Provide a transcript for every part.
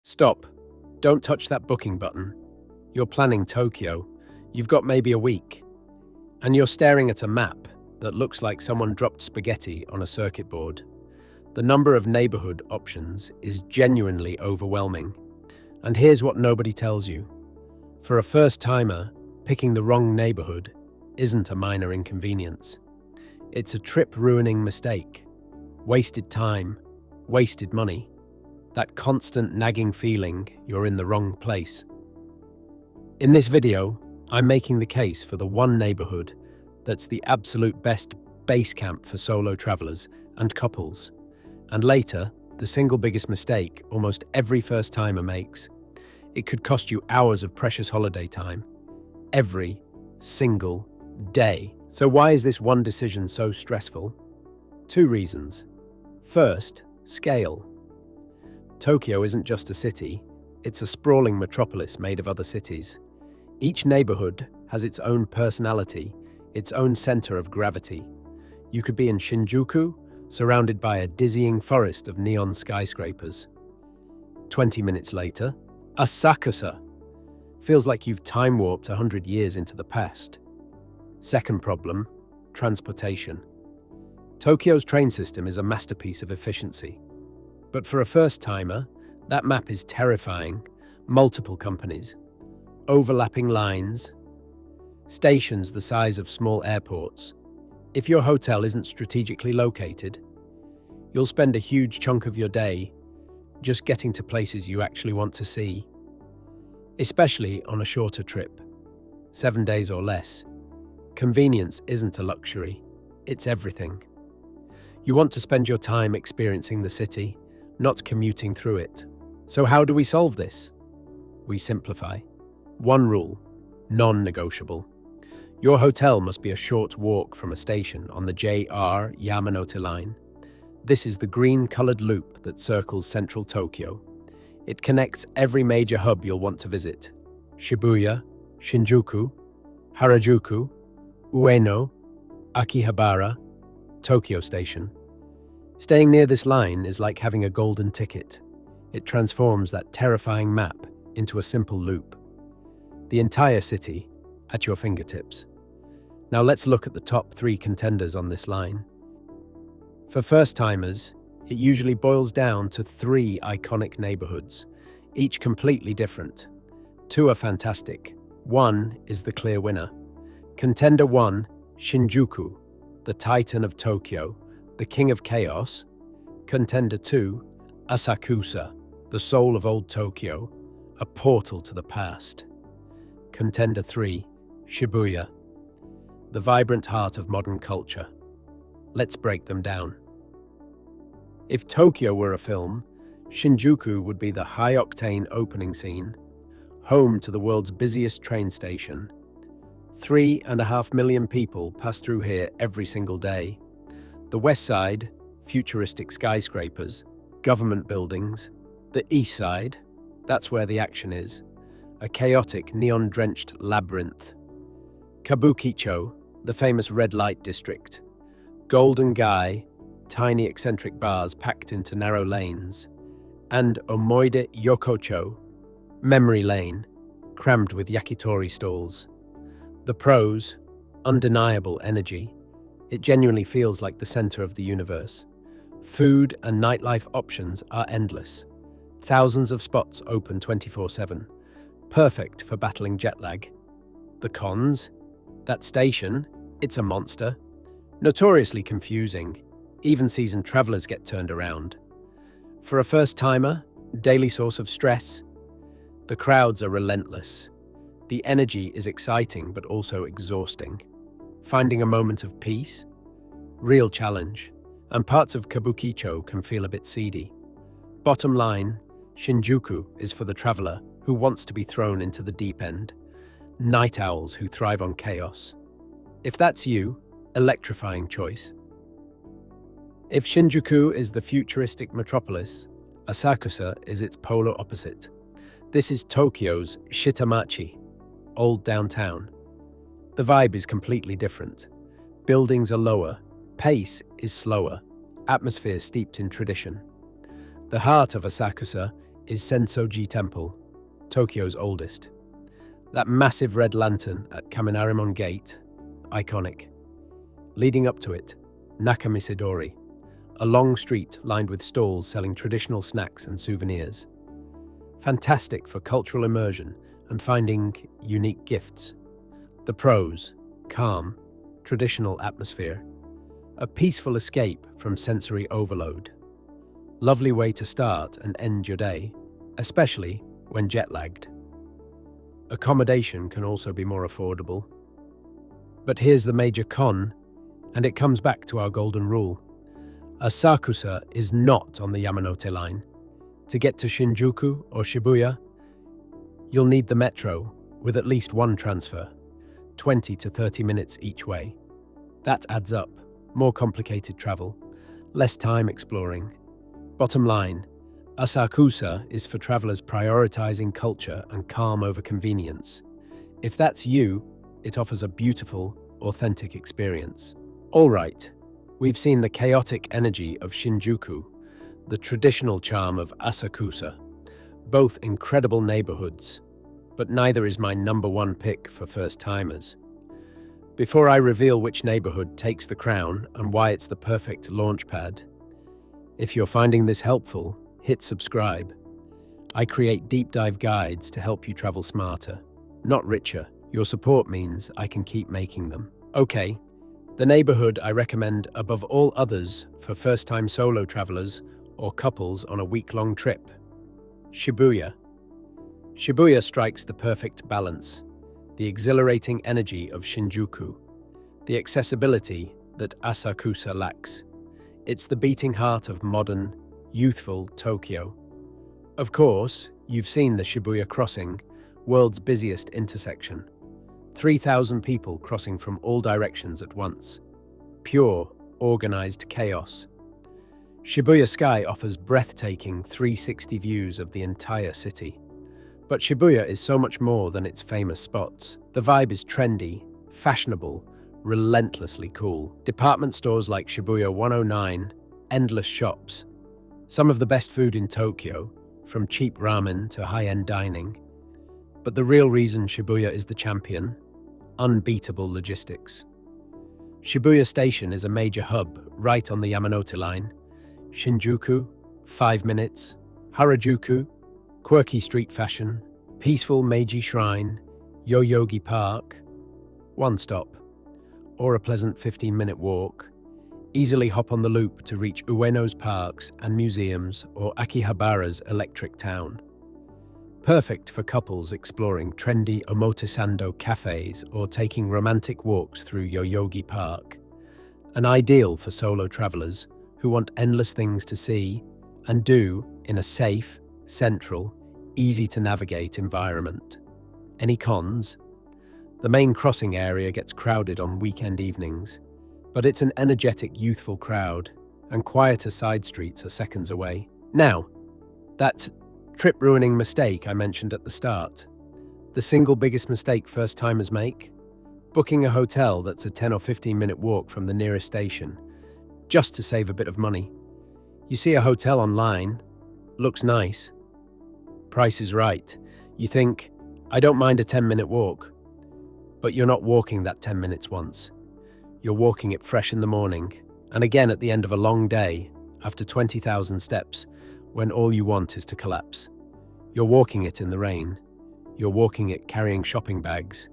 Stop. Don't touch that booking button. You're planning Tokyo. You've got maybe a week. And you're staring at a map that looks like someone dropped spaghetti on a circuit board. The number of neighborhood options is genuinely overwhelming. And here's what nobody tells you. For a first-timer, picking the wrong neighborhood isn't a minor inconvenience. It's a trip-ruining mistake. Wasted time, wasted money. That constant nagging feeling you're in the wrong place. In this video, I'm making the case for the one neighborhood that's the absolute best base camp for solo travelers and couples. And later, the single biggest mistake almost every first-timer makes. It could cost you hours of precious holiday time. Every single day. So why is this one decision so stressful? Two reasons. First, scale. Tokyo isn't just a city, it's a sprawling metropolis made of other cities. Each neighborhood has its own personality, its own center of gravity. You could be in Shinjuku, surrounded by a dizzying forest of neon skyscrapers. 20 minutes later, Asakusa. Feels like you've time-warped 100 years into the past. Second problem, transportation. Tokyo's train system is a masterpiece of efficiency. But for a first-timer, that map is terrifying. Multiple companies, overlapping lines, stations the size of small airports. If your hotel isn't strategically located, you'll spend a huge chunk of your day just getting to places you actually want to see. Especially on a shorter trip, 7 days or less. Convenience isn't a luxury, it's everything. You want to spend your time experiencing the city, not commuting through it. So how do we solve this? We simplify. One rule, non-negotiable. Your hotel must be a short walk from a station on the JR Yamanote Line. This is the green-colored loop that circles central Tokyo. It connects every major hub you'll want to visit. Shibuya, Shinjuku, Harajuku, Ueno, Akihabara, Tokyo Station. Staying near this line is like having a golden ticket. It transforms that terrifying map into a simple loop. The entire city at your fingertips. Now let's look at the top 3 contenders on this line. For first-timers, it usually boils down to 3 iconic neighborhoods, each completely different. 2 are fantastic. 1 is the clear winner. Contender 1, Shinjuku, the Titan of Tokyo, the King of Chaos. Contender 2, Asakusa, the soul of old Tokyo, a portal to the past. Contender 3, Shibuya, the vibrant heart of modern culture. Let's break them down. If Tokyo were a film, Shinjuku would be the high-octane opening scene, home to the world's busiest train station. 3.5 million people pass through here every single day. The west side, futuristic skyscrapers, government buildings. The east side, that's where the action is. A chaotic, neon-drenched labyrinth. Kabukicho, the famous red light district. Golden Gai, tiny eccentric bars packed into narrow lanes. And Omoide Yokocho, memory lane, crammed with yakitori stalls. The pros, undeniable energy. It genuinely feels like the center of the universe. Food and nightlife options are endless. Thousands of spots open 24/7. Perfect for battling jet lag. The cons? That station, it's a monster. Notoriously confusing. Even seasoned travelers get turned around. For a first-timer, daily source of stress. The crowds are relentless. The energy is exciting but also exhausting. Finding a moment of peace? Real challenge. And parts of Kabukicho can feel a bit seedy. Bottom line, Shinjuku is for the traveler who wants to be thrown into the deep end. Night owls who thrive on chaos. If that's you, electrifying choice. If Shinjuku is the futuristic metropolis, Asakusa is its polar opposite. This is Tokyo's Shitamachi, old downtown. The vibe is completely different. Buildings are lower, pace is slower, atmosphere steeped in tradition. The heart of Asakusa is Sensoji Temple, Tokyo's oldest. That massive red lantern at Kaminarimon Gate, iconic. Leading up to it, Nakamisidori, a long street lined with stalls selling traditional snacks and souvenirs. Fantastic for cultural immersion and finding unique gifts. The pros: calm, traditional atmosphere, a peaceful escape from sensory overload. Lovely way to start and end your day, especially when jet-lagged. Accommodation can also be more affordable. But here's the major con, and it comes back to our golden rule. Asakusa is not on the Yamanote Line. To get to Shinjuku or Shibuya, you'll need the metro with at least one transfer, 20 to 30 minutes each way. That adds up. More complicated travel, less time exploring. Bottom line, Asakusa is for travelers prioritizing culture and calm over convenience. If that's you, it offers a beautiful, authentic experience. All right, we've seen the chaotic energy of Shinjuku, the traditional charm of Asakusa, both incredible neighborhoods, but neither is my number one pick for first-timers. Before I reveal which neighborhood takes the crown and why it's the perfect launchpad, if you're finding this helpful, hit subscribe. I create deep dive guides to help you travel smarter, not richer. Your support means I can keep making them. Okay, the neighborhood I recommend above all others for first-time solo travelers or couples on a week-long trip: Shibuya. Shibuya strikes the perfect balance. The exhilarating energy of Shinjuku, the accessibility that Asakusa lacks. It's the beating heart of modern, youthful Tokyo. Of course, you've seen the Shibuya crossing, world's busiest intersection. 3,000 people crossing from all directions at once. Pure, organized chaos. Shibuya Sky offers breathtaking 360 views of the entire city. But Shibuya is so much more than its famous spots. The vibe is trendy, fashionable, relentlessly cool. Department stores like Shibuya 109, endless shops. Some of the best food in Tokyo, from cheap ramen to high-end dining. But the real reason Shibuya is the champion: unbeatable logistics. Shibuya Station is a major hub right on the Yamanote Line. Shinjuku, 5 minutes. Harajuku, quirky street fashion. Peaceful Meiji Shrine, Yoyogi Park, 1 stop. Or a pleasant 15-minute walk. Easily hop on the loop to reach Ueno's parks and museums or Akihabara's electric town. Perfect for couples exploring trendy omotesando cafes or taking romantic walks through Yoyogi Park. And ideal for solo travelers who want endless things to see and do in a safe, central, easy-to-navigate environment. Any cons? The main crossing area gets crowded on weekend evenings, but it's an energetic, youthful crowd, and quieter side streets are seconds away. Now, that trip-ruining mistake I mentioned at the start. The single biggest mistake first-timers make? Booking a hotel that's a 10 or 15-minute walk from the nearest station, just to save a bit of money. You see a hotel online, looks nice, price is right. You think, I don't mind a 10-minute walk. But you're not walking that 10 minutes once. You're walking it fresh in the morning, and again at the end of a long day, after 20,000 steps, when all you want is to collapse. You're walking it in the rain. You're walking it carrying shopping bags.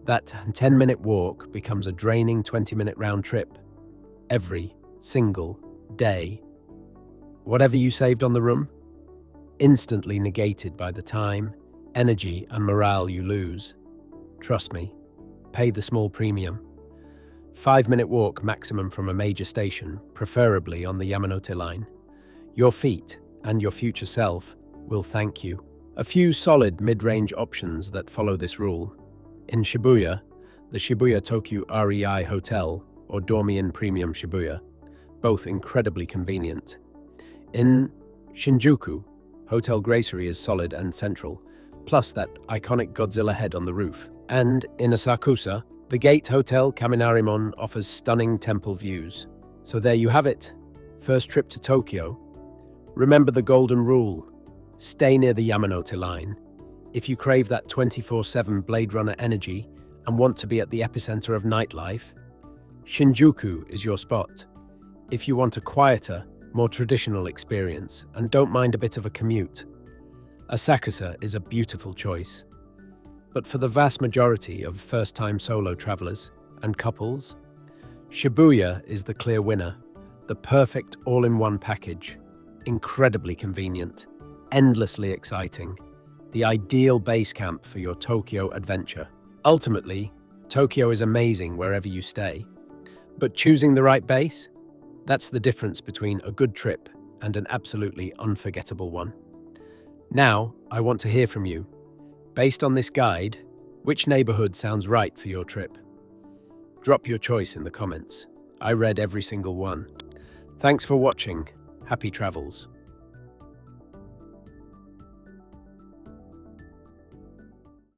That 10-minute walk becomes a draining 20-minute round trip. Every single day. Whatever you saved on the room, instantly negated by the time, energy, and morale you lose. Trust me, pay the small premium. 5-minute walk maximum from a major station, preferably on the Yamanote Line. Your feet and your future self will thank you. A few solid mid-range options that follow this rule. In Shibuya, the Shibuya Tokyo REI Hotel or Dormy-Inn Premium Shibuya, both incredibly convenient. In Shinjuku, Hotel Gracery is solid and central, plus that iconic Godzilla head on the roof. And in Asakusa, the Gate Hotel Kaminarimon offers stunning temple views. So there you have it. First trip to Tokyo. Remember the golden rule. Stay near the Yamanote Line. If you crave that 24/7 Blade Runner energy and want to be at the epicenter of nightlife, Shinjuku is your spot. If you want a quieter, more traditional experience and don't mind a bit of a commute, Asakusa is a beautiful choice. But for the vast majority of first-time solo travelers and couples, Shibuya is the clear winner, the perfect all-in-one package, incredibly convenient, endlessly exciting, the ideal base camp for your Tokyo adventure. Ultimately, Tokyo is amazing wherever you stay, but choosing the right base? That's the difference between a good trip and an absolutely unforgettable one. Now, I want to hear from you. Based on this guide, which neighbourhood sounds right for your trip? Drop your choice in the comments. I read every single one. Thanks for watching. Happy travels.